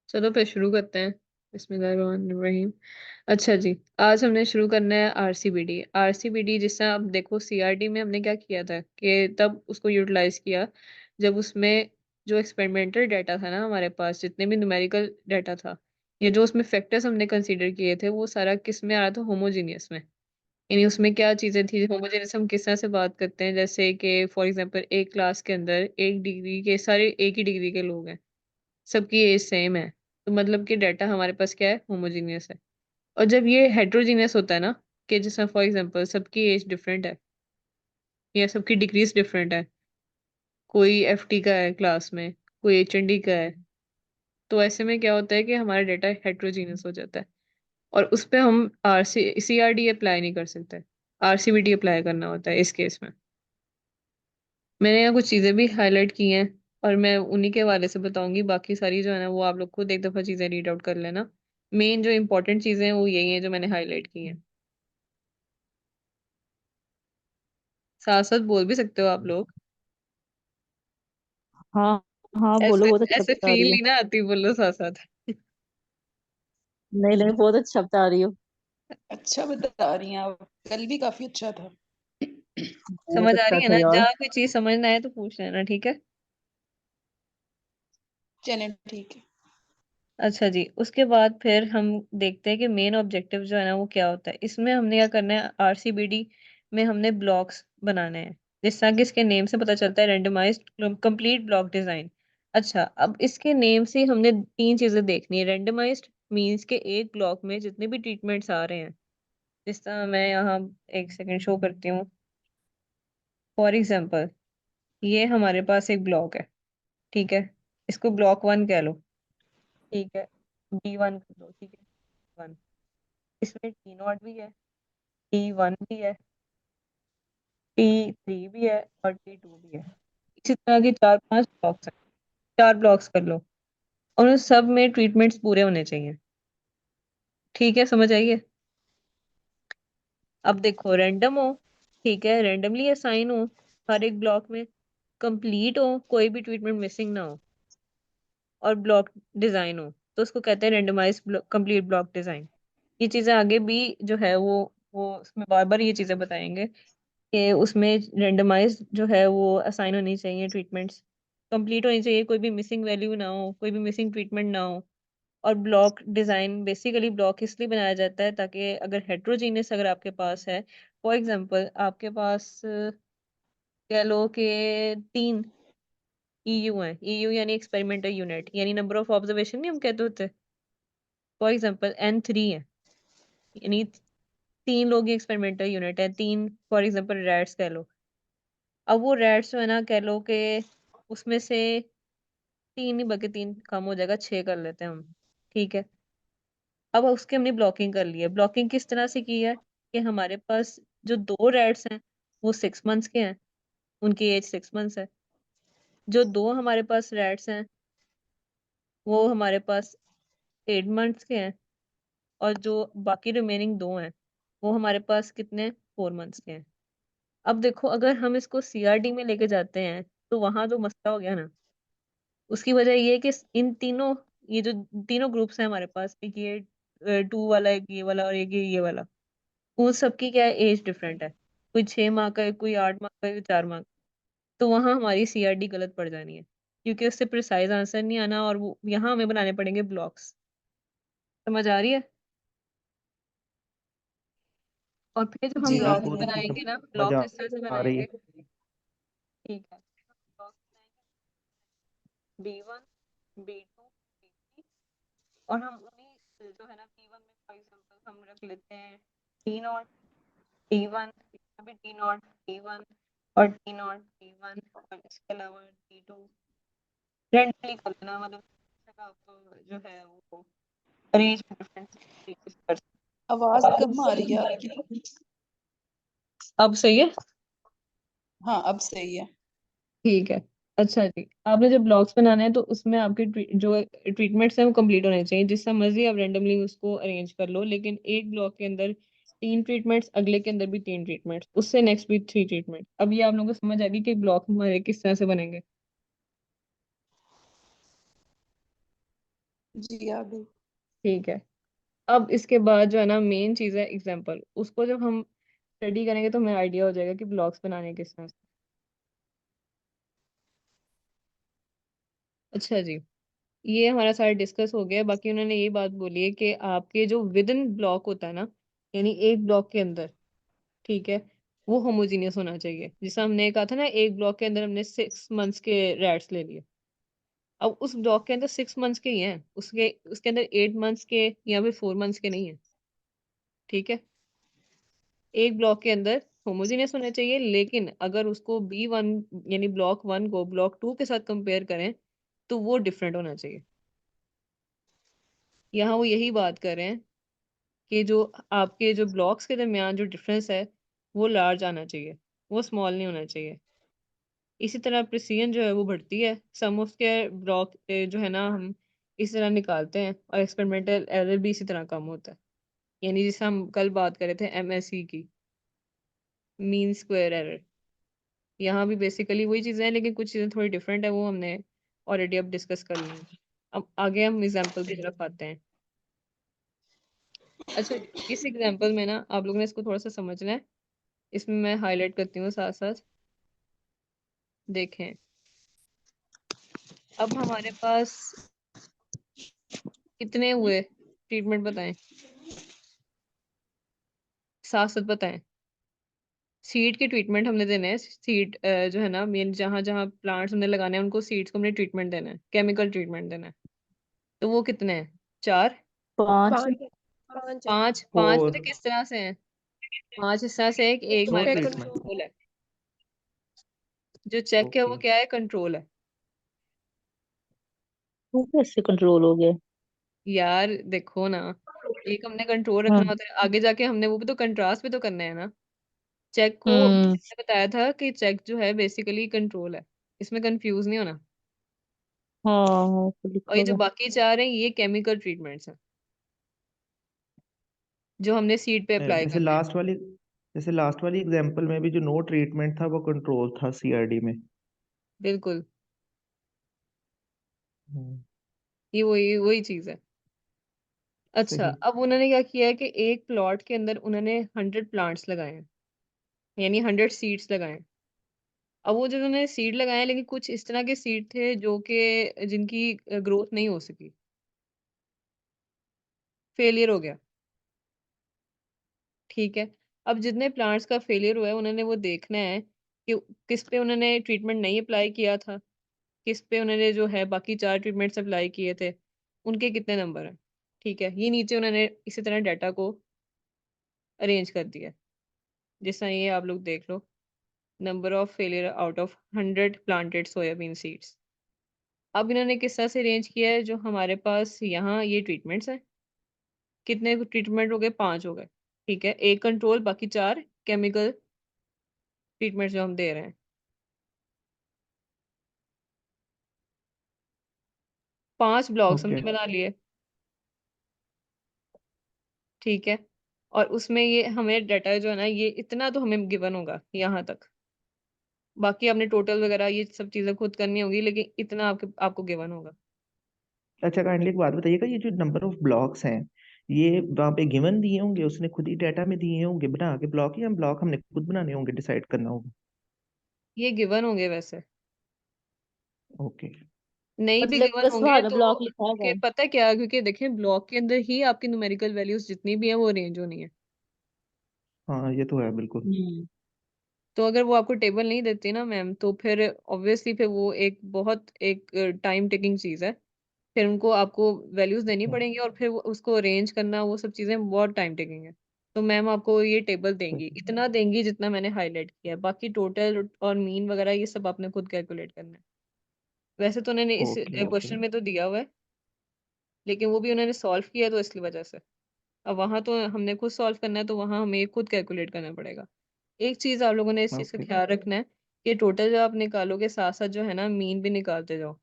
चलो फिर शुरू करते हैं। बिस्मिल्लाहिर्रहमानिर्रहीम। अच्छा जी, आज हमने शुरू करना है आरसीबीडी। आरसीबीडी जिस तरह अब देखो, सीआरडी में हमने क्या किया था कि तब उसको यूटिलाइज किया जब उसमें जो एक्सपेरिमेंटल डाटा था ना, हमारे पास जितने भी न्यूमेरिकल डाटा था या जो उसमें फैक्टर्स हमने कंसीडर किए थे, वो सारा किस में आ रहा था? होमोजीनियस में। यानी उसमें क्या चीजें थी होमोजेनियस? हम किस तरह से बात करते हैं, जैसे कि फॉर एग्जांपल एक क्लास के अंदर एक डिग्री के सारे एक ही डिग्री के लोग हैं, सबकी एज सेम है, तो मतलब कि डाटा हमारे पास क्या है? होमोजीनियस है। और जब ये हेट्रोजीनियस होता है ना, कि जैसे फॉर एग्जांपल सबकी एज डिफरेंट है या सबकी डिग्रीज डिफरेंट है, कोई एफटी का है क्लास में, कोई एचएनडी का है, तो ऐसे में क्या होता है कि हमारा डाटा हेट्रोजीनियस हो जाता है। और उस पे हम सीआरडी अप्लाई नहीं कर सकते, आरसीबीडी अप्लाई करना होता है इस केस में। मैंने यहाँ कुछ चीज़ें भी हाईलाइट की हैं और मैं उन्हीं के हवाले से बताऊंगी। बाकी सारी जो है ना, वो आप लोग खुद एक दफ़ा चीज़ें रीड आउट कर लेना। मेन जो इंपॉर्टेंट चीज़ें हैं वो यही हैं जो मैंने हाईलाइट की हैं। साथ साथ बोल भी सकते हो आप लोग। हाँ हाँ, बोलो, ऐसे बहुत अच्छा ऐसे बता फील रही हो। नहीं ना आती, बोलो साथ साथ। नहीं नहीं, बहुत अच्छा बता रही हो। अच्छा बता रही हैं आप। कल भी काफी अच्छा था। बहुत समझ आ अच्छा रही है था ना? यार। जहाँ कोई चीज़ समझ ना आए तो पूछ लेना, ठीक है? चले ठीक है। अच्छा जी, उसके बाद फिर हम देखते हैं कि मेन ऑब्जेक्टिव जो है ना वो क्या होता है। इसमें हमने क्या करना है? आरसीबीडी में हमने ब्लॉक्स बनाने हैं, जिस तरह कि इसके नेम से पता चलता है, रेंडमाइज्ड कंप्लीट ब्लॉक डिजाइन। अच्छा, अब इसके नेम से हमने तीन चीजें देखनी है। रेंडमाइज्ड मींस के एक ब्लॉक में जितने भी ट्रीटमेंट्स आ रहे हैं, जिस तरह मैं यहाँ एक सेकंड शो करती हूँ। फॉर एग्जांपल, ये हमारे पास एक ब्लॉक है, ठीक है? इसको ब्लॉक वन कह लो, ठीक है? B1 कर लो, ठीक है? वन, इसमें T0 भी है, T1 भी है, T3 भी है और T2 भी है। इसी तरह के चार पांच ब्लॉक्स हैं। चार ब्लॉक्स कर लो और उन सब में ट्रीटमेंट्स पूरे होने चाहिए। ठीक है, समझ आइए? अब देखो, रैंडम हो, ठीक है, रैंडमली असाइन हो हर एक ब्लॉक में, कंप्लीट हो, कोई भी ट्रीटमेंट मिसिंग ना हो, और ब्लॉक डिजाइन हो, तो उसको कहते हैं रेंडमाइज कंप्लीट ब्लॉक डिजाइन। ये चीजें आगे भी जो है वो उसमें बार बार ये चीजें बताएंगे कि उसमें रेंडमाइज जो है वो असाइन होनी चाहिए, ट्रीटमेंट्स कंप्लीट होनी चाहिए, कोई भी मिसिंग वैल्यू ना हो, कोई भी मिसिंग ट्रीटमेंट ना हो। और ब्लॉक डिजाइन बेसिकली ब्लॉक इसलिए बनाया जाता है ताकि अगर हेट्रोजीनियस अगर आपके पास है, फॉर एग्जांपल आपके पास कह लो कि तीन ईयू है, ईयू यानी एक्सपेरिमेंटल यूनिट, यानी नंबर ऑफ ऑब्जर्वेशन नहीं हम कहते होते। फॉर एग्जांपल N3 है, यानी तीन लोग ही एक्सपेरिमेंटल यूनिट है, तीन फॉर एग्जांपल रैट्स कह लो। अब वो रैट्स जो है ना, कह लो कि उसमें से तीन ही, बल्कि तीन कम हो जाएगा, छह कर लेते हैं हम, ठीक है? अब उसके हमने ब्लॉकिंग कर ली है। ब्लॉकिंग किस तरह से की है कि हमारे पास जो दो रैट्स हैं वो 6 मंथ्स के हैं, उनकी एज 6 मंथ्स है। जो दो हमारे पास रैट्स हैं वो हमारे पास 8 मंथ्स के हैं, और जो बाकी रिमेनिंग दो हैं वो हमारे पास कितने, 4 मंथ्स के हैं। अब देखो, अगर हम इसको सीआरडी में लेके जाते हैं तो वहां जो मसला हो गया ना, उसकी वजह ये है कि इन तीनों, ये जो तीनों ग्रुप्स हैं हमारे पास, एक ये 2 वाला, एक ये वाला और एक ये वाला, उन सबकी क्या है? एज डिफरेंट है। कोई 6 माह का है, कोई 8 माह का है, कोई 4 माह का। तो वहां हमारी सीआरडी गलत पड़ जानी है, क्योंकि उससे प्रिसाइज आंसर नहीं आना, और वो यहाँ हमें बनाने पड़ेंगे ब्लॉक्स। समझ आ रही है? और फिर जब हम जी हाँ आ ब्लॉक्स रही बहुत है। अच्छी बनाएंगे ना, समझ ब्लॉक्स आ इस तरह से आ रही बनाएंगे, है। ठीक है? ब्लॉक्स बनाएंगे B1, B2, B3, और हम उन्हीं जो है ना B1 में फॉर एग्जांपल हम रख लेते हैं T0, T1, इसमें भी T0, T1 और T0, T1, और इसके अलावा T2। रैंडमली कर लेना, मतलब जगह आपको जो है वो अरेंज डिफरेंट तरीके से कर आवाज कम आ रही है आपकी। सकते। अब सही है? हाँ अब सही है। ठीक है। अच्छा जी, आपने जब ब्लॉग्स बनाना है तो उसमें आपके जो ट्रीटमेंट्स हैं वो कंप्लीट होने चाहिए। जिस तरह मर्जी आप रेंडमली उसको अरेंज कर लो, लेकिन एक ब्लॉक के अंदर तीन ट्रीटमेंट्स, अगले के अंदर भी तीन ट्रीटमेंट्स, उससे नेक्स्ट भी थ्री ट्रीटमेंट। अब ये आप लोगों को समझ आ गई कि ब्लॉक हमारे किस तरह से बनेंगे। जी आ गई। ठीक है। अब इसके बाद जो है ना मेन चीज़ है एग्जाम्पल, उसको जब हम स्टडी करेंगे तो हमें आइडिया हो जाएगा कि ब्लॉग्स बनाने किस तरह से। अच्छा जी, ये हमारा सारा डिस्कस हो गया। बाकी उन्होंने ये बात बोली है कि आपके जो विद इन ब्लॉक होता है ना, यानी एक ब्लॉक के अंदर, ठीक है, वो होमोजीनियस होना चाहिए। जैसा हमने कहा था ना, एक ब्लॉक के अंदर हमने 6 मंथ्स के रैट्स ले लिए। अब उस ब्लॉक के अंदर 6 मंथ्स के ही हैं, उसके उसके अंदर 8 मंथ्स के या फिर 4 मंथ्स के नहीं है। ठीक है, एक ब्लॉक के अंदर होमोजीनियस होना चाहिए, लेकिन अगर उसको B1 यानी ब्लॉक 1 को ब्लॉक 2 के साथ कंपेयर करें तो वो डिफरेंट होना चाहिए। यहाँ वो यही बात कर रहे हैं कि जो आपके जो ब्लॉक्स के दरमियान जो डिफरेंस है वो लार्ज आना चाहिए, वो स्मॉल नहीं होना चाहिए। इसी तरह प्रिसिजन जो है वो बढ़ती है। सम ऑफ के ब्लॉक जो है ना हम इस तरह निकालते हैं, और एक्सपेरिमेंटल एरर भी इसी तरह कम होता है। यानी जिसे हम कल बात कर रहे थे MSE की, मीन स्क्वायर एरर, यहाँ भी बेसिकली वही चीज़ें हैं, लेकिन कुछ चीज़ें थोड़ी डिफरेंट है, वो हमने ऑलरेडी अब डिस्कस कर ली हैं। अब आगे हम एग्जाम्पल की तरफ आते हैं। अच्छा, इस एग्जाम्पल में ना आप लोगों ने इसको थोड़ा सा समझना है, इसमें मैं हाईलाइट करती हूँ साथ साथ। देखें, अब हमारे पास कितने हुए ट्रीटमेंट बताएं, साथ साथ बताएं। सीड के ट्रीटमेंट हमने देने हैं, सीड जो है ना मेन, जहाँ जहाँ प्लांट्स हमने लगाने हैं उनको सीड्स को हमने ट्रीटमेंट देना है, केमिकल ट्रीटमेंट देना है। तो वो कितने हैं? 4? 5। 5 है। 5? 5 फोर पता किस तरह से हैं? 5 इस तरह से है कि एक जो फोर हमारे है पास ट्रीटमेंट। कंट्रोल। कंट्रोल है, जो चेक है ओके। वो क्या है? कंट्रोल है। वो कैसे कंट्रोल हो गया? यार देखो ना, एक हमने कंट्रोल रखना हाँ। होता है, आगे जाके हमने वो भी तो कंट्रास्ट भी तो करना है ना। चेक को हम्म। मैंने बताया था कि चेक जो है बेसिकली कंट्रोल है, इसमें कंफ्यूज नहीं होना। हाँ तो और लिखा ये जो हुआ। बाकी 4 हैं ये केमिकल ट्रीटमेंट्स हैं जो हमने सीड पे अप्लाई जैसे करने हैं। लास्ट वाली एग्जांपल में भी जो नो ट्रीटमेंट था वो कंट्रोल था CRD में। बिल्कुल, हम्म, ये वही वही चीज है। अच्छा, सही। अब उन्होंने क्या किया है कि एक प्लॉट के अंदर उन्होंने 100 प्लांट्स लगाए हैं, यानी 100 सीड्स लगाए हैं। अब वो जो उन्होंने सीड लगाए हैं, लेकिन कुछ इस तरह के सीड थे जो कि जिनकी ग्रोथ नहीं हो सकी, फेलियर हो गया। ठीक है, अब जितने प्लांट्स का फेलियर हुआ है उन्होंने वो देखना है कि किस पे उन्होंने ट्रीटमेंट नहीं अप्लाई किया था, किस पे उन्होंने जो है बाकी 4 ट्रीटमेंट्स अप्लाई किए थे, उनके कितने नंबर हैं। ठीक है, ये नीचे उन्होंने इसी तरह डाटा को अरेंज कर दिया। जिस तरह ये आप लोग देख लो, number of failure out of 100 planted soybean seeds. अब इन्होंने किस तरह से अरेंज किया है, जो हमारे पास यहाँ ये ट्रीटमेंट्स हैं, कितने ट्रीटमेंट हो गए? 5 हो गए। ठीक है, एक कंट्रोल, बाकी 4 केमिकल ट्रीटमेंट जो हम दे रहे हैं। 5 ब्लॉक्स ओके। हमने बना लिए। ठीक है, और उसमें ये हमें डाटा जो है ना, ये इतना तो हमें गिवन होगा यहाँ तक। बाकी आपने टोटल वगैरह ये सब चीजें खुद करनी होगी, लेकिन इतना आपको गिवन होगा। अच्छा, काइंडली एक बात बताइएगा, ये जो नंबर ऑफ ब्लॉक्स हैं ये वहाँ पे गिवन दिए होंगे, उसने खुद ही डाटा में दिए होंगे बना के ब्लॉक, या ब्लॉक हमने खुद बनाने होंगे, डिसाइड करना होगा? ये गिवन होंगे वैसे, ओके। नहीं भी मतलब गिवन होंगे सवाल में तो, ब्लॉक लिखा कि होगा। पता क्या, क्योंकि देखें ब्लॉक के अंदर ही आपकी न्यूमेरिकल वैल्यूज जितनी भी हैं वो रेंज होनी है। हाँ ये तो है बिल्कुल। हम्म। तो अगर वो आपको टेबल नहीं देती ना मैम, तो फिर ऑब्वियसली फिर वो एक बहुत एक टाइम टेकिंग चीज़ है। फिर उनको आपको वैल्यूज देनी हाँ, पड़ेंगी, और फिर उसको अरेंज करना, वो सब चीज़ें बहुत टाइम टेकिंग है। तो मैम आपको ये टेबल देंगी, सही। इतना देंगी जितना मैंने हाईलाइट किया है, बाकी टोटल और मीन वगैरह ये सब आपने खुद कैलकुलेट करना है। वैसे तो उन्होंने इस ओके ओके। क्वेश्चन में तो दिया हुआ है, लेकिन वो भी उन्होंने सॉल्व किया तो इसकी वजह से। अब वहां तो हमने खुद सॉल्व करना है, तो वहां हमें खुद कैलकुलेट करना पड़ेगा। एक चीज आप लोगों ने इस चीज का ओके ख्याल रखना है कि टोटल जो आप निकालोगे साथ साथ जो है ना मीन भी निकालते जाओ,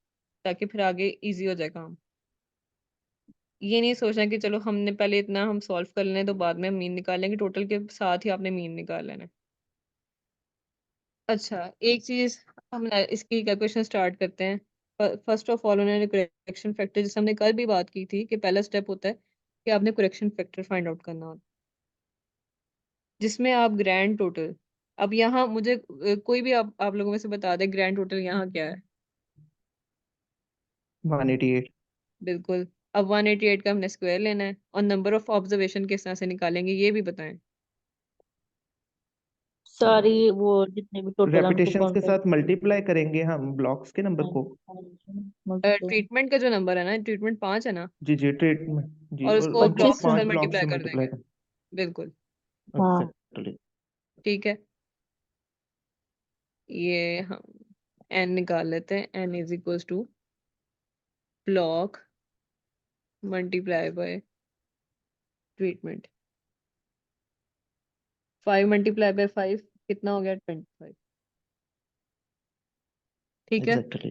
ताकि फिर आगे इजी हो जाए काम। ये नहीं सोचना कि चलो हमने पहले इतना हम सॉल्व कर लें तो बाद में हम मीन निकाल लेंगे, टोटल के साथ ही आपने मीन निकाल लेना है। अच्छा, एक चीज हम इसकी कैलकुलेशन स्टार्ट करते हैं। फर्स्ट ऑफ ऑल उन्होंने करेक्शन फैक्टर, जिससे हमने कल भी बात की थी कि पहला स्टेप होता है कि आपने करेक्शन फैक्टर फाइंड आउट करना होता है, जिसमें आप ग्रैंड टोटल, अब यहाँ मुझे कोई भी आप लोगों में से बता दे ग्रैंड टोटल यहाँ क्या है। 188। बिल्कुल। अब 188 का हमने स्क्वायर लेना है और नंबर ऑफ ऑब्जर्वेशन किस तरह से निकालेंगे ये भी बताएं। सारी वो जितने भी टोटल है उनको रेपिटेशंस के काउंट साथ मल्टीप्लाई करेंगे हम ब्लॉक्स के नंबर को। करके ट्रीटमेंट का जो नंबर है ना, ट्रीटमेंट 5 है ना, जी जी, ट्रीटमेंट जी, और और उसको ब्लॉक 25 के है। साथ 5 ब्लॉक मल्टीप्लाई से कर मल्टीप्लाई देंगे। कर। बिल्कुल। हाँ एग्जैक्टली। ठीक है, ये हम n निकाल लेते हैं। n is equals to block multiply by treatment. 5 multiply by 5 कितना हो गया? 25। ठीक है। एग्जैक्टली।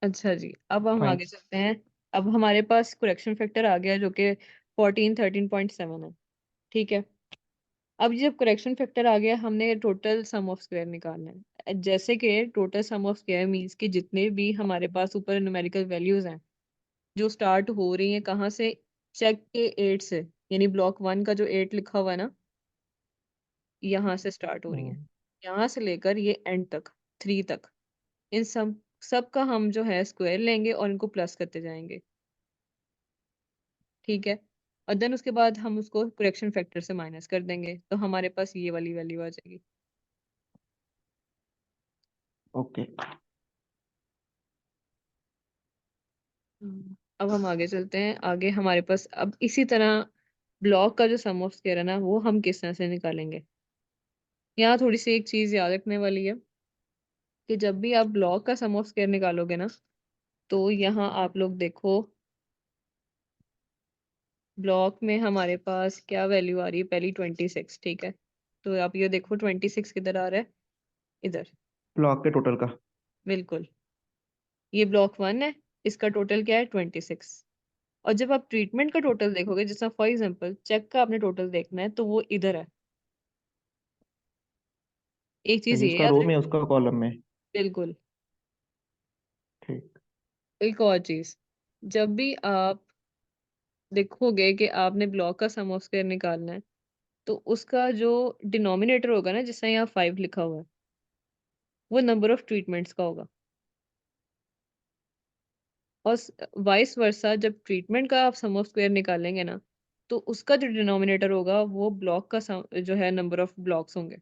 अच्छा जी, अब हम फाइन। आगे चलते हैं। अब हमारे पास करेक्शन फैक्टर आ गया जो कि 13.7 है। ठीक है। अब जब करेक्शन फैक्टर आ गया, हमने टोटल सम ऑफ स्क्वायर निकालना है। जैसे कि total sum of square means कि जितने भी हमारे पास ऊपर न्यूमेरिकल वैल्यूज हैं जो स्टार्ट हो रही हैं कहाँ से, चेक के 8 से, यानी ब्लॉक 1 का जो 8 लिखा हुआ है ना, यहाँ से स्टार्ट हो रही है, यहाँ से लेकर ये एंड तक 3 तक, इन सब का हम जो है स्क्वायर लेंगे और इनको प्लस करते जाएंगे। ठीक है। और देन उसके बाद हम उसको करेक्शन फैक्टर से माइनस कर देंगे तो हमारे पास ये वाली वैल्यू आ जाएगी। ओके। अब हम आगे चलते हैं। आगे हमारे पास अब इसी तरह ब्लॉक का जो सम ऑफ स्क्वायर है ना, वो हम किस तरह से निकालेंगे। यहाँ थोड़ी सी एक चीज याद रखने वाली है कि जब भी आप ब्लॉक का सम ऑफ स्क्वायर निकालोगे ना, तो यहाँ आप लोग देखो ब्लॉक में हमारे पास क्या वैल्यू आ रही है, पहली 26। ठीक है, तो आप ये देखो 26 किधर आ रहा है, इधर। ब्लॉक के टोटल का। बिल्कुल। ये ब्लॉक 1 है, इसका टोटल क्या है? 26। और जब आप ट्रीटमेंट का टोटल देखोगे, जैसा फॉर एग्जांपल चेक का आपने टोटल देखना है, तो वो इधर है। एक चीज सही, ये उसका याद रो रख। में उसका कॉलम में। बिल्कुल। ठीक। एक और चीज, जब भी आप देखोगे कि आपने ब्लॉक का सम ऑफ स्क्वायर निकालना है, तो उसका जो डिनोमिनेटर होगा ना, जिससे यहाँ 5 लिखा हुआ है, वो नंबर ऑफ ट्रीटमेंट्स का होगा। और वाइस वर्सा, जब ट्रीटमेंट का आप सम ऑफ स्क्वायर निकालेंगे ना, तो उसका जो डिनोमिनेटर होगा वो ब्लॉक का जो है नंबर ऑफ ब्लॉक्स होंगे।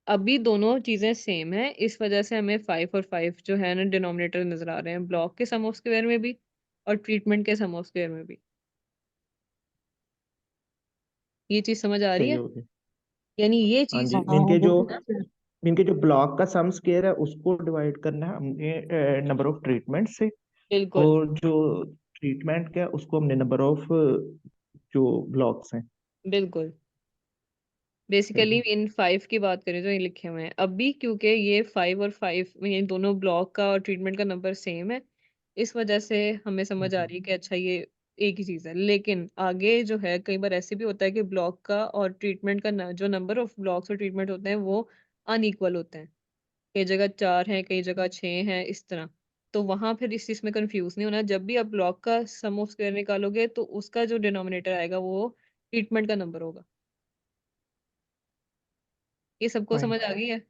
अभी दोनों चीजें सेम है, इस वजह से हमें 5 और 5 जो है ना डिनोमिनेटर नजर आ रहे हैं, ब्लॉक के सम ऑफ स्क्वायर में भी और ट्रीटमेंट के सम ऑफ स्क्वायर में भी। ये चीज समझ आ रही सही है? हो गया। यानी ये हाँ चीज जी, हाँ वो इनके जो ब्लॉक का सम स्क्वायर है उसको डिवाइड करना है हमने नंबर ऑफ ट्रीटमेंट से। बिल्कुल। और जो ट्रीटमेंट का है, उसको हमने नंबर ऑफ जो ब्लॉक्स हैं। बिल्कुल। सही बेसिकली है। इन 5 की बात करें जो ये लिखे हुए हैं अभी, क्योंकि ये 5 और 5 ये दोनों ब्लॉक का और ट्रीटमेंट का नंबर सेम है, इस वजह से हमें समझ आ रही है कि अच्छा ये एक ही चीज है। लेकिन आगे जो है कई बार ऐसे भी होता है कि ब्लॉक का और ट्रीटमेंट का जो नंबर ऑफ ब्लॉक्स और ट्रीटमेंट होते हैं वो अनइक्वल होते हैं। कई जगह 4 है, कई जगह 6 है, इस तरह। तो वहां फिर इस चीज में कंफ्यूज नहीं होना। जब भी आप ब्लॉक का सम ऑफ स्क्वायर निकालोगे तो उसका जो डिनोमिनेटर आएगा वो ट्रीटमेंट का नंबर होगा। ये सबको फाइन। समझ आ गई है?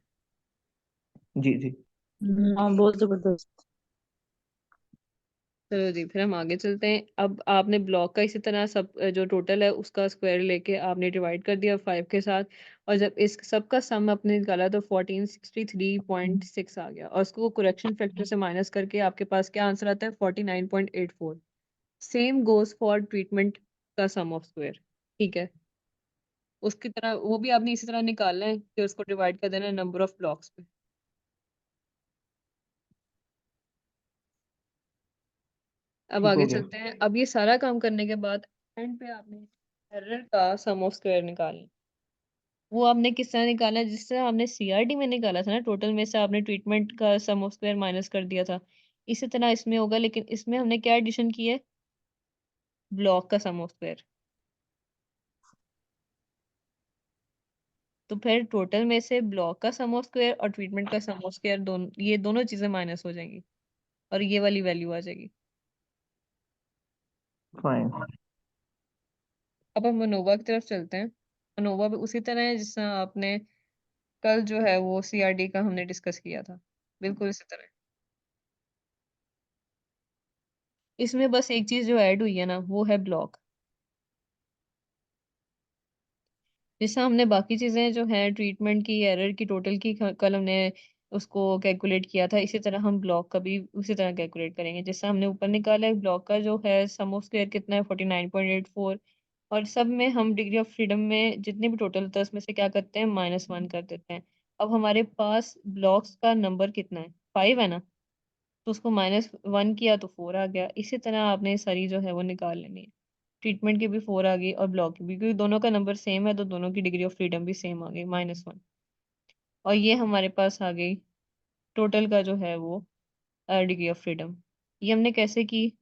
जी जी। हाँ बहुत जबरदस्त। चलो जी, फिर हम आगे चलते हैं। अब आपने ब्लॉक का इसी तरह सब जो टोटल है उसका स्क्वायर लेके आपने डिवाइड कर दिया 5 के साथ, और जब इस सब का सम आपने निकाला तो 1463.6 आ गया, और उसको करेक्शन फैक्टर से माइनस करके आपके पास क्या आंसर आता है? 49.84। सेम गोज फॉर ट्रीटमेंट का सम ऑफ स्क्वायर। ठीक है, उसकी तरह वो भी आपने इसी तरह निकालना है कि उसको डिवाइड कर देना है नंबर ऑफ ब्लॉक्स पे। अब ठीक आगे हो गया। चलते हैं। अब ये सारा काम करने के बाद एंड पे आपने एरर का सम ऑफ स्क्वायर निकालना है। वो आपने किस तरह निकाला है? जिस तरह आपने सीआरटी में निकाला था ना, टोटल में से आपने ट्रीटमेंट का सम ऑफ स्क्वायर माइनस कर दिया था, इसी तरह इसमें होगा, लेकिन इसमें हमने क्या एडिशन की है? ब्लॉक का सम ऑफ स्क्वायर। तो फिर टोटल में से ब्लॉक का सम ऑफ स्क्वायर और ट्रीटमेंट का सम ऑफ स्क्वायर दोनों, ये दोनों चीजें माइनस हो जाएंगी और ये वाली वैल्यू आ जाएगी। फाइन। अब हम अनोवा की तरफ चलते हैं। अनोवा भी उसी तरह है जिस तरह आपने कल जो है वो सीआरडी का हमने डिस्कस किया था, बिल्कुल इसी तरह। इसमें बस एक चीज जो ऐड हुई है ना वो है ब्लॉक। जैसे हमने बाकी चीजें जो है ट्रीटमेंट की, एरर की, टोटल की कल हमने उसको कैलकुलेट किया था, इसी तरह हम ब्लॉक का भी उसी तरह कैलकुलेट करेंगे। जैसे हमने ऊपर निकाला है ब्लॉक का जो है सम ऑफ स्क्वायर कितना है 49.84, और सब में हम डिग्री ऑफ फ्रीडम में जितने भी टोटल होता है उसमें से क्या करते हैं -1 कर देते हैं। अब हमारे पास ब्लॉक्स का नंबर कितना है, 5 है ना, तो उसको -1 किया तो 4 आ गया। इसी तरह आपने सारी जो है वो निकाल लेनी है। ट्रीटमेंट की भी 4 आ गई और ब्लॉक की भी, क्योंकि दोनों का नंबर सेम है तो दोनों की डिग्री ऑफ फ्रीडम भी सेम आ गई -1। और ये हमारे पास आ गई टोटल का जो है वो डिग्री ऑफ फ्रीडम। ये हमने कैसे की,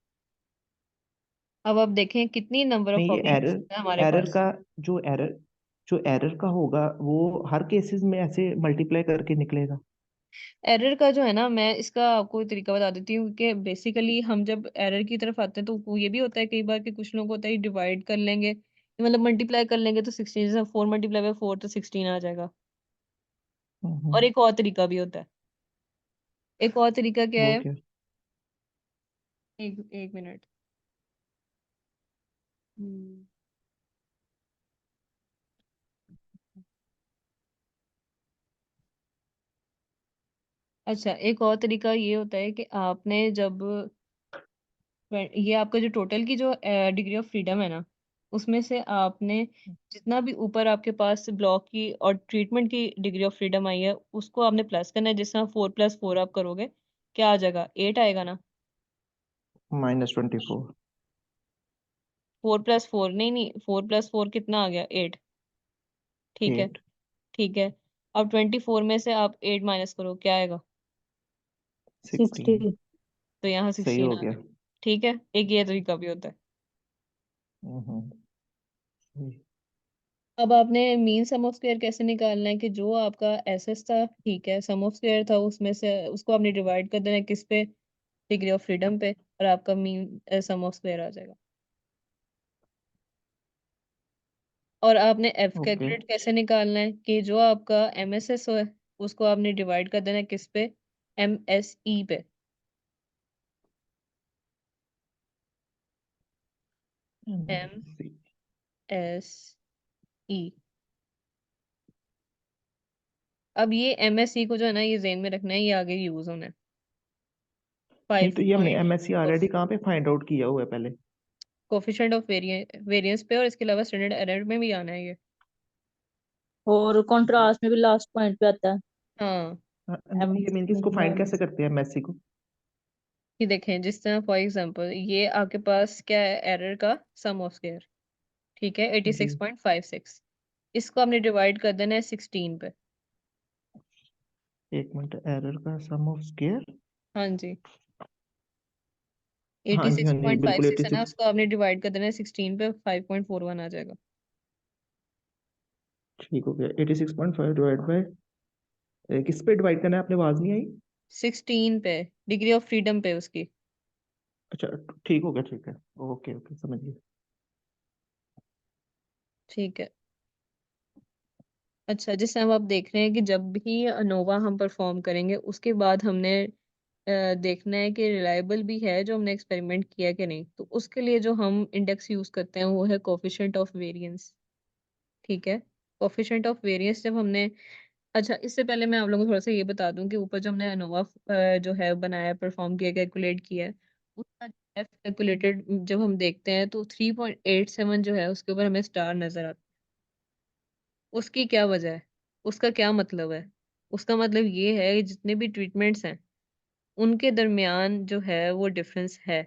अब आप देखें कितनी नंबर ऑफ नहीं, ये ऑप्शंस एरर है हमारे एरर पास। का जो एरर का होगा वो हर केसेस में ऐसे मल्टीप्लाई करके निकलेगा। एरर का जो है ना, मैं इसका आपको एक तरीका बता देती हूँ कि बेसिकली हम जब एरर की तरफ आते हैं तो वो ये भी होता है कई बार कि कुछ लोग होता है डिवाइड कर लेंगे, मतलब मल्टीप्लाई कर लेंगे तो 16, जैसे 4 मल्टीप्लाई बाय 4 तो 16 आ जाएगा। और एक और तरीका भी होता है। एक और तरीका क्या वो है, क्या? एक एक मिनट। हम्म, अच्छा, एक और तरीका ये होता है कि आपने जब ये आपका जो टोटल की जो डिग्री ऑफ फ्रीडम है ना, उसमें से आपने जितना भी ऊपर आपके पास ब्लॉक की और ट्रीटमेंट की डिग्री ऑफ फ्रीडम आई है उसको आपने प्लस करना है। जिस तरह 4 + 4 आप करोगे क्या आ जाएगा, 8 आएगा ना। -24। 4 + 4 नहीं नहीं, 4 + 4 कितना आ गया, 8। ठीक है, 8। ठीक है। अब 24 में से आप 8 माइनस करो क्या आएगा, 16। 60। तो यहाँ सही 16 हो आ गया। गया। ठीक है, एक ये तरीका भी होता है। हम्म। सही। अब आपने मीन सम ऑफ स्क्वायर कैसे निकालना है कि जो आपका एसएस था, ठीक है, सम ऑफ स्क्वायर था, उसमें से उसको आपने डिवाइड कर देना है किस पे, डिग्री ऑफ फ्रीडम पे, और आपका मीन सम ऑफ स्क्वायर आ जाएगा। और आपने एफ ओके। कैलकुलेट कैसे निकालना है कि जो आपका एमएसएस है उसको आपने डिवाइड कर देना है किस पे, एमएसई पे। M C. S E. अब ये एमएसई को जो है ना ये जेन में रखना है, ये आगे यूज होना है। नहीं, फाइव तो ये हमने पॉइंट एमएससी ऑलरेडी कहाँ पे फाइंड आउट किया हुआ है पहले? कोफिशिएंट ऑफ वेरिएंस पे, और इसके अलावा स्टैंडर्ड एरर में भी आना है ये। और कॉन्ट्रास्ट में भी लास्ट पॉइंट पे आता है। हाँ, नहीं नहीं, ये मीन कि इसको फाइंड कैसे करते हैं एमएससी को? ये देखें जिस तरह फॉर एग्जांपल ये आपके पास क्या है, एरर का सम ऑफ स्क्वायर, ठीक है, जी। 86.56। इसको आपने डिवाइड कर देना है 16 पे। एक मिनट, एरर का सम ऑफ स्क्वायर। हाँ जी, हाँ जी, हाँ जी, बिल्कुल 86.56 है ना, 86। उसको आपने डिवाइड कर देना है 16 पे, 5.41 आ जाएगा। ठीक हो गया। 86.5 डिवाइड बाय, किस पे डिवाइड करना है? आपने आवाज नहीं आई। 16 पे, डिग्री ऑफ फ्रीडम पे उसकी। अच्छा, ठीक हो गया, ठीक है। ओके ओके, समझ गया। ठीक है। अच्छा, जिस तरह आप देख रहे हैं कि जब भी अनोवा हम परफॉर्म करेंगे उसके बाद हमने देखना है कि रिलायबल भी है जो हमने एक्सपेरिमेंट किया कि नहीं, तो उसके लिए जो हम इंडेक्स यूज करते हैं वो है कोफिशिएंट ऑफ वेरिएंस। ठीक है, कोफिशिएंट ऑफ वेरिएंस जब हमने, अच्छा इससे पहले मैं आप लोगों को थोड़ा सा ये बता दूं कि ऊपर जो हमने अनोवा जो है बनाया, परफॉर्म किया, कैलकुलेट किया है, उसका एफ कैलकुलेटेड जब हम देखते हैं तो 3.87 जो है उसके ऊपर हमें स्टार नजर आता है। उसकी क्या वजह है, उसका क्या मतलब है, उसका मतलब ये है कि जितने भी ट्रीटमेंट्स हैं उनके दरमियान जो है वो डिफरेंस है,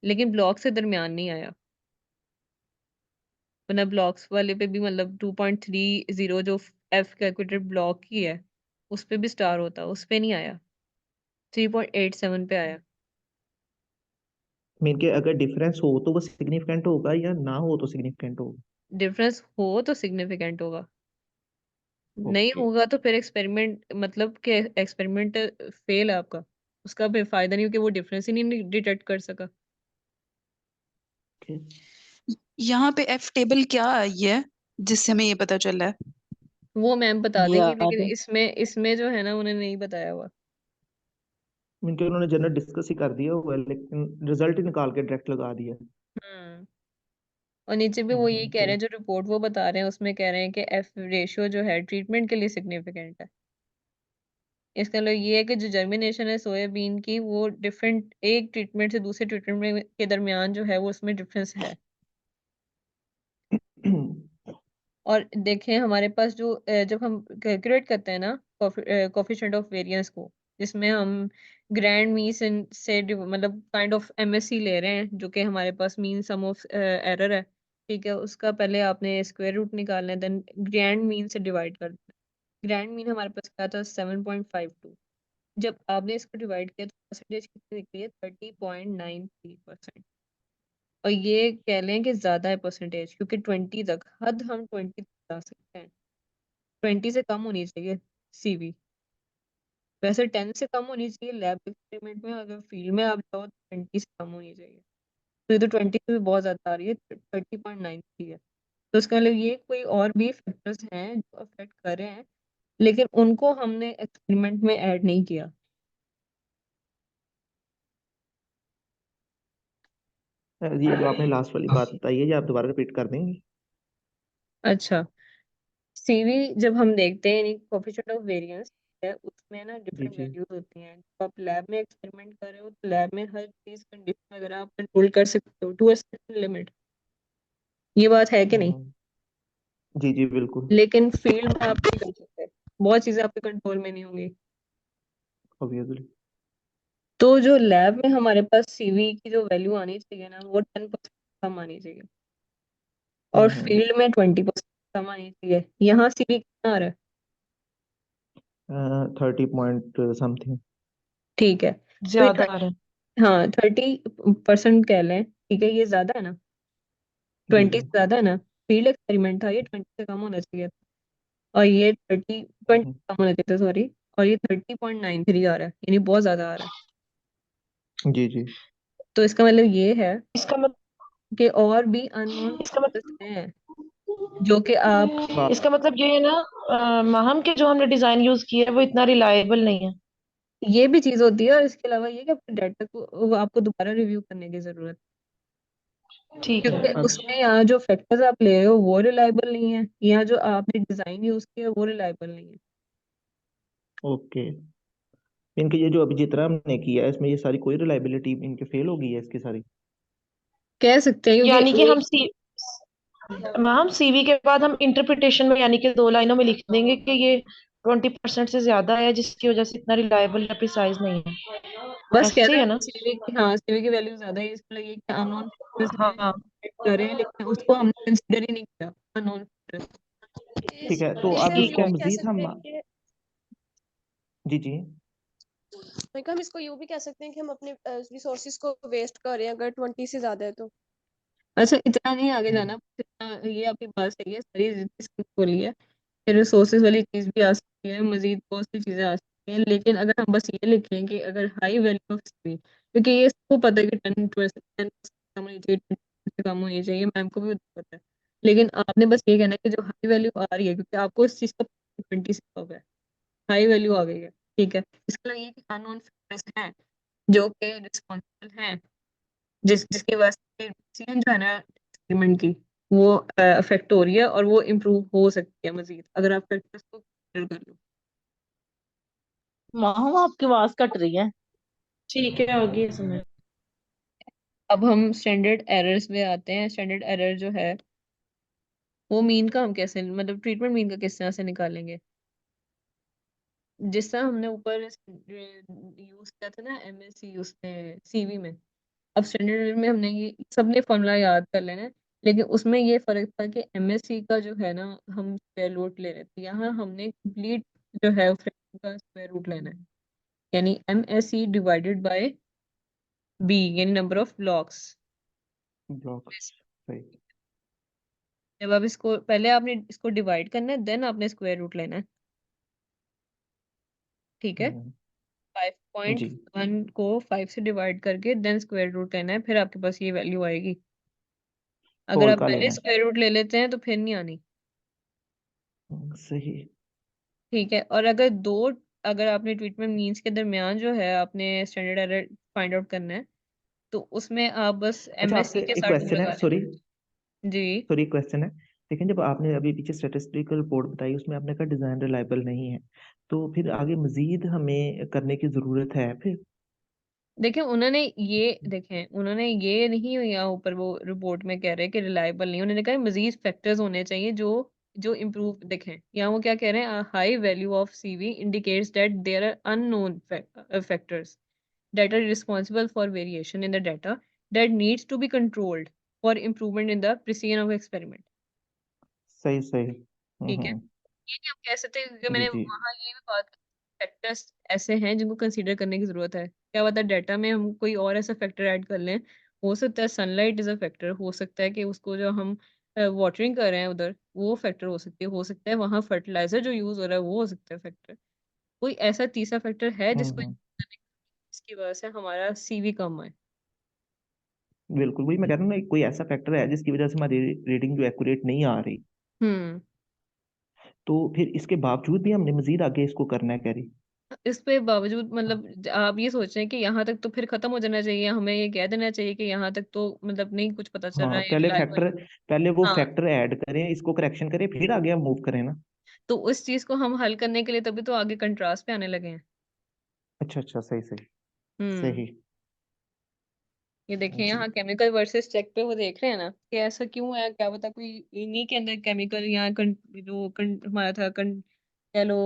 लेकिन ब्लॉक से दरमियान नहीं आया। वरना ब्लॉक्स वाले पे भी मतलब 2.30 जो एफ कैलकुलेटेड ब्लॉक की है उस पे भी स्टार होता, उस पे नहीं आया, 3.87 पे आया। मीन के अगर डिफरेंस हो तो वो सिग्निफिकेंट होगा, या ना हो तो सिग्निफिकेंट होगा? डिफरेंस हो तो सिग्निफिकेंट होगा। नहीं ओके होगा तो फिर एक्सपेरिमेंट, मतलब कि एक्सपेरिमेंट फेल है आपका, उसका फिर फायदा नहीं, क्योंकि वो डिफरेंस ही नहीं डिटेक्ट कर सका। ओके यहाँ पे एफ टेबल क्या आई है जिससे हमें ये पता चला है? वो मैम बता देंगी, लेकिन यार इसमें जो है ना उन्हें नहीं बताया हुआ। इनके उन्होंने जनरल डिस्कस ही कर दिया हुआ है, लेकिन रिजल्ट ही निकाल के डायरेक्ट लगा दिया। हम्म। और नीचे भी वो यही कह रहे सही। हैं, जो रिपोर्ट वो बता रहे हैं उसमें कह रहे हैं कि एफ रेशियो जो है ट्रीटमेंट के लिए सिग्निफिकेंट है। इसका मतलब ये है कि जो जर्मिनेशन है सोयाबीन की, वो डिफरेंट, एक ट्रीटमेंट से दूसरे ट्रीटमेंट के दरमियान जो है वो उसमें डिफरेंस है। और देखें हमारे पास जो जब हम कैलकुलेट करते हैं ना कोफिशिएंट ऑफ वेरिएंस को, जिसमें हम ग्रैंड मीन से मतलब काइंड ऑफ एमएससी ले रहे हैं, जो कि हमारे पास मीन सम ऑफ एरर है, ठीक है, उसका पहले आपने स्क्वायर रूट निकालना है, देन ग्रैंड मीन से डिवाइड करना है। ग्रैंड मीन हमारे पास क्या था, 7.52। जब आपने इसको डिवाइड किया तो परसेंटेज कितनी निकली है, 30.93%। और ये कह लें कि ज्यादा है परसेंटेज, क्योंकि 20 तक, हद हम 20 तक जा सकते हैं, 20 से कम होनी चाहिए सीवी। वैसे 10 से कम होनी चाहिए लैब एक्सपेरिमेंट में, अगर फील्ड में आप जाओ तो 20 से कम होनी चाहिए। तो ये तो 20 से भी बहुत ज्यादा आ रही है, 30.93 है। तो इसका मतलब ये कोई और भी फैक्टर्स हैं जो अफेक्ट कर रहे हैं, लेकिन उनको हमने एक्सपेरिमेंट में ऐड नहीं किया। ये जो आपने लास्ट वाली बात बताई है, ये आप दोबारा रिपीट कर देंगे? अच्छा, सीवी जब हम देखते हैं यानी कोएफिशिएंट ऑफ वेरिएंस है, उसमें ना जी डिफरेंट जी। वैल्यूज होती हैं। जब आप लैब में एक्सपेरिमेंट कर रहे हो तो लैब में हर चीज कंडीशन वगैरह आप कंट्रोल कर सकते हो टू अ सर्टेन लिमिट, ये बात है कि नहीं? हम्म, जी जी बिल्कुल। लेकिन फील्ड में आप नहीं कर सकते, बहुत चीजें आपके कंट्रोल में नहीं होंगी। ऑब्वियसली। तो जो लैब में हमारे पास सीवी की जो वैल्यू आनी चाहिए ना, वो 10% कम आनी चाहिए, और हम्म। फील्ड में 20% कम आनी चाहिए। यहाँ सीवी कितना आ रहा है? 30 पॉइंट समथिंग। ठीक है, तो ये ज्यादा आ रहा है। हाँ 30% कह लें, ठीक है, ये ज्यादा है ना, जी 20 जी। से ज्यादा है ना। फील्ड एक्सपेरिमेंट था, ये 20 से कम होना चाहिए था, और ये 20 हम्म, कम होना चाहिए था, सॉरी। और ये 30.93 आ रहा है, यानी बहुत ज्यादा आ रहा है। जी जी। तो इसका मतलब ये है इसका मतलब कि और भी अननोन इसका मतलब हैं जो कि आप, इसका मतलब ये है ना, माहम के जो हमने डिजाइन यूज किया है वो इतना रिलायबल नहीं है। ये भी चीज होती है, और इसके अलावा ये कि अपने डाटा को वो आपको दोबारा रिव्यू करने की जरूरत है, ठीक है, क्योंकि अच्छा। उसमें यहाँ जो फैक्टर्स आप ले रहे हो वो रिलायबल नहीं है, यहाँ जो आपने डिजाइन यूज किया वो रिलायबल नहीं है। ओके। इनके ये जो अभी जितना हमने किया है, इसमें ये सारी कोई रिलायबिलिटी इनके फेल हो गई है इसकी सारी? कह सकते हैं, यानी कि क्योंकि हम मैम सीवी के बाद हम इंटरप्रिटेशन में यानी कि 2 लाइनों में लिख देंगे कि ये 20% से ज्यादा है, जिसकी वजह से इतना रिलायबल या प्रिसाइज नहीं है। बस ऐसे कहते ही हैं है ना? सीवी की, हाँ सीवी की वैल्यू ज्यादा है, इसका ये कि अननोन फैक्टर्स हैं हाँ। करे हैं, लेकिन उसको हमने कंसीडर ही नहीं किया, अननोन फैक्टर्स। ठीक है, तो अब ठीक इसको है। मजीद हम, जी जी। मैं कहा हम इसको यूं भी कह सकते हैं कि हम अपने रिसोर्सेज को वेस्ट कर रहे हैं अगर 20 से ज्यादा है तो। अच्छा, इतना नहीं आगे जाना, ये आपकी बात सही है, सारी जिसकी बोली है, रिसोर्सेज वाली चीज भी आ सकती है, मजीद बहुत सी चीजें आ सकती हैं, लेकिन अगर हम बस ये लिखें कि अगर हाई वैल्यू ऑफ सीवी, क्योंकि ये सबको पता है कि 10% कम होनी चाहिए, 20% से कम होनी चाहिए, मैम को भी पता है, लेकिन आपने बस ये कहना है कि जो हाई वैल्यू आ रही है, क्योंकि आपको इस चीज का 20 से कम है, हाई वैल्यू आ गई है, ठीक है, इसका मतलब ये कि अननोन फैक्टर्स हैं जो कि रिस्पॉन्सिबल हैं, जिसकी वजह से डिसीजन जो है ना एक्सपेरिमेंट की, वो अफेक्ट हो रही है, और वो इम्प्रूव हो सकती है मजीद अगर आप फैक्टर्स को कंसिडर कर लो। माहम आपकी आवाज कट रही है। ठीक है, आगे समझ। अब हम स्टैंडर्ड एरर्स में आते हैं। स्टैंडर्ड एरर जो है वो मीन का हम कैसे, मतलब ट्रीटमेंट मीन का किस तरह से निकालेंगे, जिस तरह हमने ऊपर यूज किया था ना एमएससी उसमें सीवी में। अब स्टैंडर्ड में हमने ये सबने फॉर्मूला याद कर लेना है, लेकिन उसमें ये फर्क था कि एमएससी का जो है ना हम स्क्वायर रूट ले रहे थे, यहाँ हमने कंप्लीट जो है फ्रैक्शन का स्क्वायर रूट लेना है, यानी एमएससी डिवाइडेड बाय बी, यानी नंबर ऑफ ब्लॉक्स। ब्लॉक्स। सही। जब आप इसको पहले आपने इसको डिवाइड करना है, देन आपने स्क्वायर रूट लेना है, ठीक है। हम्म, 5.1 को 5 से डिवाइड करके देन स्क्वायर रूट लेना है, फिर आपके पास ये वैल्यू आएगी। अगर होल आप का पहले लेना है। स्क्वायर रूट ले लेते हैं तो फिर नहीं आनी, सही। ठीक है। और अगर आपने ट्रीटमेंट मीन्स के दरमियान जो है आपने स्टैंडर्ड एरर फाइंड आउट करना है, तो उसमें आप बस अच्छा, आपसे एमएससी के एक साथ 2 क्वेश्चन है, लगा सॉरी लें जी। सॉरी क्वेश्चन है। लेकिन जब आपने अभी पीछे स्टैटिस्टिकल रिपोर्ट बताई, उसमें आपने कहा डिजाइन रिलायबल नहीं है, तो फिर आगे मजीद हमें करने की जरूरत है फिर? देखें उन्होंने ये नहीं यहाँ ऊपर वो रिपोर्ट में कह रहे हैं कि रिलायबल नहीं, उन्होंने कहा मजीद फैक्टर्स होने चाहिए जो जो इम्प्रूव। देखें यहाँ वो क्या कह रहे हैं, high value of CV indicates that there are unknown factors that are responsible for variation in the data that needs to be controlled for improvement in the precision of experiment, सही सही। ठीक है। ये नहीं हम कह सकते, क्योंकि जी मैंने जी। वहाँ ये भी बात, फैक्टर्स ऐसे हैं जिनको कंसीडर करने की जरूरत है। क्या पता डाटा में हम कोई और ऐसा फैक्टर ऐड कर लें, हो सकता है सनलाइट इज अ फैक्टर, हो सकता है कि उसको जो हम वाटरिंग कर रहे हैं उधर वो फैक्टर हो सकता है वहाँ फर्टिलाइजर जो यूज हो रहा है वो हो सकता है फैक्टर। कोई ऐसा तीसरा फैक्टर है जिसको हम्म। इसकी वजह से हमारा सीवी कम है। बिल्कुल, वही मैं कह रहा हूँ ना, कोई ऐसा फैक्टर है जिसकी वजह से हमारी रीडिंग जो एक्यूरेट नहीं आ रही, हम्म। तो फिर इसके बावजूद भी हमने मजीद आगे इसको करना है, कह रही। इस पे बावजूद मतलब आप ये सोच रहे हैं कि यहाँ तक तो फिर खत्म हो जाना चाहिए, हमें ये कह देना चाहिए कि यहाँ तक तो मतलब नहीं कुछ पता चल रहा हाँ, है रिलायबल। पहले वो हाँ, फैक्टर ऐड करें, इसको करेक्शन करें, फिर आगे हम मूव करें ना। तो उस चीज को हम हल करने के लिए तभी तो आगे कंट्रास्ट पे आने लगे हैं। अच्छा अच्छा, सही सही। हम्म। सही। ये देखें जी। यहाँ केमिकल वर्सेस चेक पे वो देख रहे हैं ना कि ऐसा क्यों है, क्या पता कोई इन्हीं के अंदर केमिकल यहाँ हमारा था कह लो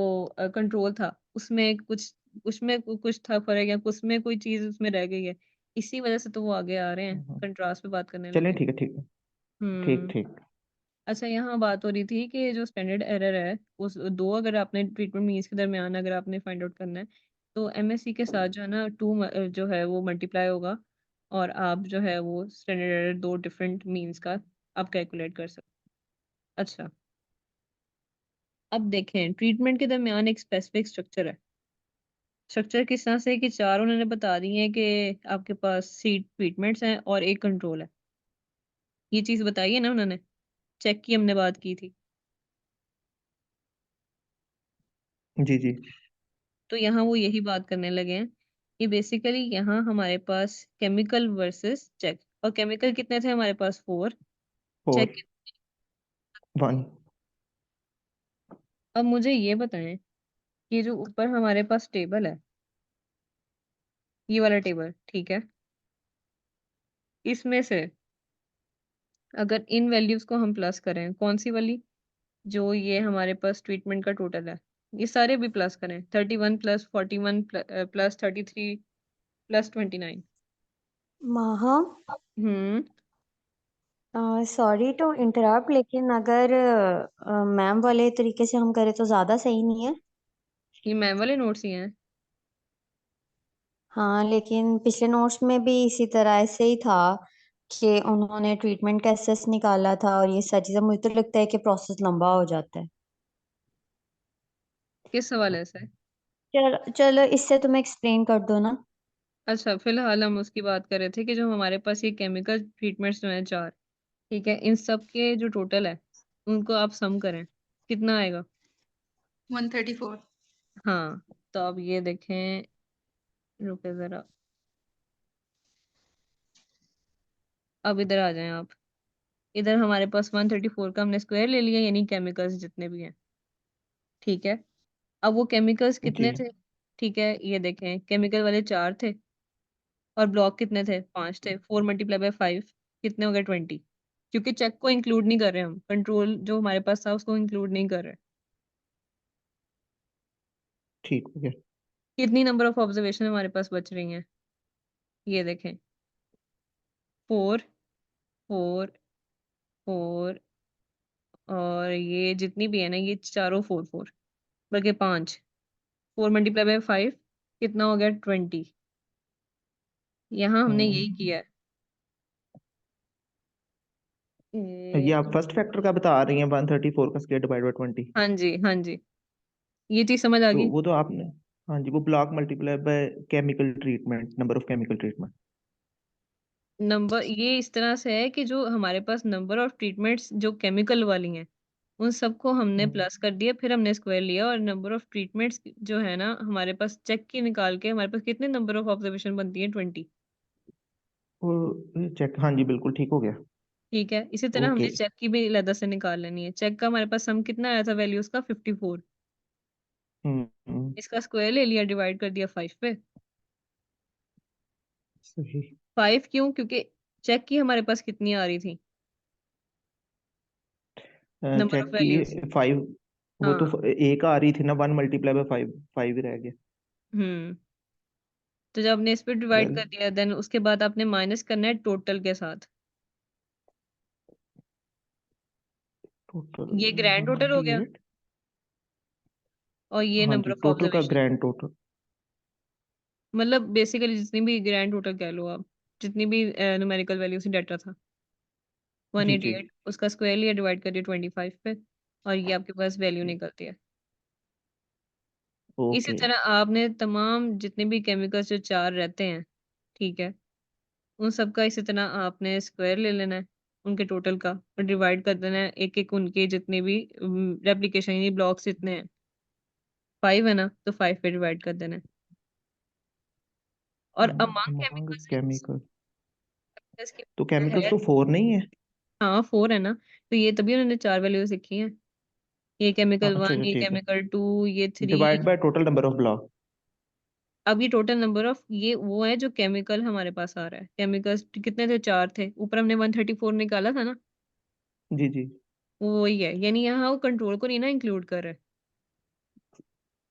कंट्रोल था, उसमें कुछ था फर्क, या कुछ में कोई चीज उसमें रह गई है, इसी वजह से तो वो आगे आ रहे हैं, हम्म, कंट्रास्ट पे बात करने चलें, लगे। ठीक है ठीक है। ठीक हम्म। ठीक। अच्छा यहाँ बात हो रही थी कि जो स्टैंडर्ड एरर है उस दो, अगर आपने ट्रीटमेंट मीन्स के दरमियान अगर आपने फाइंड आउट करना है, तो एमएससी के साथ जो है ना जो है वो मल्टीप्लाई होगा, और आप जो है वो स्टैंडर्ड एरर दो डिफरेंट मीन्स का आप कैलकुलेट कर सकते। अच्छा, अब देखें ट्रीटमेंट के दरमियान एक स्पेसिफिक स्ट्रक्चर है। स्ट्रक्चर किस तरह से कि चार उन्होंने बता दी है कि आपके पास सीट ट्रीटमेंट्स हैं और एक कंट्रोल है, ये चीज़ बताई है ना उन्होंने, चेक की हमने बात की थी। जी जी। तो यहाँ वो यही बात करने लगे हैं कि बेसिकली यहाँ हमारे पास केमिकल वर्सेस चेक, और केमिकल कितने थे हमारे पास 4, 4, चेक। 1। अब मुझे ये बताएं कि जो ऊपर हमारे पास टेबल है, ये वाला टेबल, ठीक है, इसमें से अगर इन वैल्यूज को हम प्लस करें, कौन सी वाली, जो ये हमारे पास ट्रीटमेंट का टोटल है, ये सारे भी प्लस करें, 31 प्लस 41 प्लस 33 प्लस 29। माहा हम्म। सॉरी टू इंटरप्ट, लेकिन अगर मैम वाले तरीके से हम करें तो ज्यादा सही नहीं है। ये मैम वाले नोट्स ही हैं। हाँ, लेकिन पिछले नोट्स में भी इसी तरह ऐसे ही था कि उन्होंने ट्रीटमेंट का एसेस निकाला था और ये सारी चीजें, मुझे तो लगता है कि प्रोसेस लंबा हो जाता है। किस हवाले से? चलो चलो, इससे तुम एक्सप्लेन कर दो ना। अच्छा, फिलहाल हम उसकी बात कर रहे थे कि जो हमारे पास ये केमिकल ट्रीटमेंट्स जो हैं चार, ठीक है, इन सब के जो टोटल है उनको आप सम करें, कितना आएगा? 134। हाँ, तो अब ये देखें, रुके जरा, अब इधर आ जाएं आप। इधर हमारे पास 134 का हमने स्क्वायर ले लिया, यानी केमिकल्स जितने भी हैं, ठीक है। अब वो केमिकल्स जी। कितने थे, ठीक है, ये देखें केमिकल वाले चार थे, और ब्लॉक कितने थे, 5 थे, 4 × 5 कितने हो गए, 20। क्योंकि चेक को इंक्लूड नहीं कर रहे हम, कंट्रोल जो हमारे पास था उसको इंक्लूड नहीं कर रहे। ठीक हो गया। कितनी नंबर ऑफ ऑब्जर्वेशन हमारे पास बच रही हैं, ये देखें, 4, 4, 4, और ये जितनी भी है ना ये चारों 4 4, बल्कि 5, 4 × 5 कितना हो गया, 20। यहाँ हमने हम्म। यही किया है, ये आप फर्स्ट फैक्टर का बता रही हैं 134 का स्क्वायर डिवाइड बाय 20। हाँ जी, हाँ जी, ये चीज समझ आ तो गई। वो तो आपने, हाँ जी, वो block multiply by chemical treatment, number of chemical treatment. Number ये इस तरह से है कि जो हमारे पास नंबर ऑफ ट्रीटमेंट्स जो केमिकल वाली हैं उन सबको हमने प्लस कर दिया, फिर हमने स्क्वायर लिया, और नंबर ऑफ ट्रीटमेंट्स जो है ना हमारे पास चेक की निकाल के हमारे पास कितने नंबर ऑफ ऑब्जर्वेशन बनती है 20। वो चेक, हाँ जी बिल्कुल ठीक हो गया। ठीक है, इसी तरह ओके। हमने चेक की भी अलग से निकाल लेनी है। चेक का हमारे पास सम कितना आया था वैल्यू उसका 54। हम्म। इसका स्क्वायर ले लिया, डिवाइड कर दिया 5 पे। सही। 5 क्यों? क्योंकि चेक की हमारे पास कितनी आ रही थी, नंबर ऑफ चेक की वैल्यूज। 5, वो तो हाँ। एक आ रही थी ना, 1 मल्टीप्लाई बाय 5, 5 ही रह गया। हम्म। तो जब आपने इस पे डिवाइड 12 कर दिया, देन उसके बाद आपने माइनस करना है टोटल के साथ। टोटल ये ग्रैंड टोटल हो गया 198। और ये हाँ नंबर जी, ऑफ टोटल का ऑब्जर्वेशन। Grand total. मतलब बेसिकली जितनी भी ग्रैंड टोटल कह लो आप, जितनी भी न्यूमेरिकल वैल्यू से डाटा था जी जी। 188, उसका स्क्वायर लिया, डिवाइड कर दिया 25 पे, और ये आपके पास वैल्यू निकलती है। इसी ओके। तरह आपने तमाम जितने भी केमिकल्स जो चार रहते हैं, ठीक है, उन सब का इसी तरह आपने स्क्वायर ले लेना है उनके टोटल का, और डिवाइड कर देना है एक एक उनके जितने भी रेप्लिकेशन यानी ब्लॉक्स जितने हैं। 5 है ना, तो 5 पे डिवाइड कर देना है। और अमंग अमंग केमिकल्स केमिकल, इसकी तो केमिकल्स है। तो 4 नहीं है? हाँ 4 है ना, तो ये तभी उन्होंने चार वैल्यूज लिखी हैं। ये हाँ, केमिकल अच्छा 1, अच्छा ये ठीक है। केमिकल 2, ये 3। Divide by total number of block. अब ये टोटल नंबर ऑफ ये वो है जो केमिकल हमारे पास आ रहा है। केमिकल्स कितने थे? 4 थे, ऊपर हमने 134 निकाला था ना, जी जी। वो वही है। यानी यहाँ वो कंट्रोल को नहीं ना इंक्लूड कर रहा है,